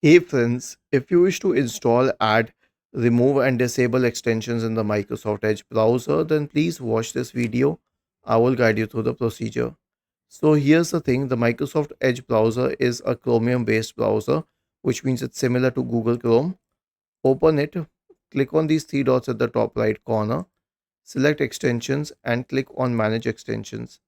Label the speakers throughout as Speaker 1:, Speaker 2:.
Speaker 1: Hey friends, if you wish to install, add, remove and disable extensions in the Microsoft Edge browser, then please watch this video. I will guide you through the procedure. So here's the thing, the Microsoft Edge browser is a Chromium based browser, which means it's similar to Google Chrome. Open it, click on these three dots at the top right corner, select extensions and click on manage extensions.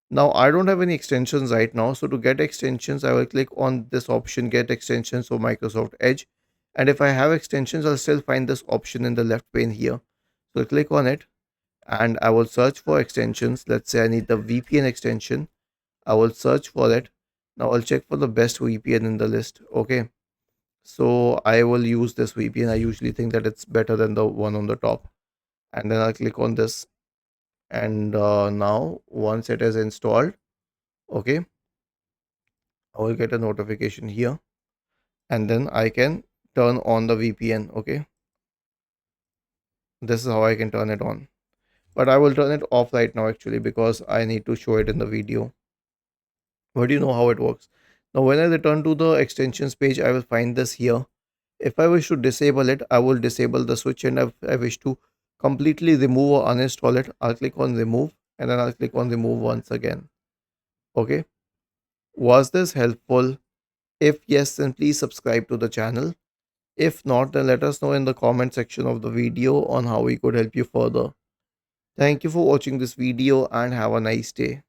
Speaker 1: Now I don't have any extensions right now. So to get extensions, I will click on this option, get extensions for Microsoft Edge. And if I have extensions, I'll still find this option in the left pane here. So click on it and I will search for extensions. Let's say I need the VPN extension. I will search for it. Now I'll check for the best VPN in the list. Okay. So I will use this VPN. I usually think that it's better than the one on the top. And then I'll click on this. And now once it is installed, okay, I will get a notification here and then I can turn on the VPN. Okay, this is how I can turn it on, but I will turn it off right now actually because I need to show it in the video. But you know how it works. Now when I return to the extensions page, I will find this here. If I wish to disable it, I will disable the switch, and if I wish to completely remove or uninstall it, I'll click on remove and then I'll click on remove once again. Okay, was this helpful? If yes, then please subscribe to the channel. If not, then let us know in the comment section of the video on how we could help you further. Thank you for watching this video and have a nice day.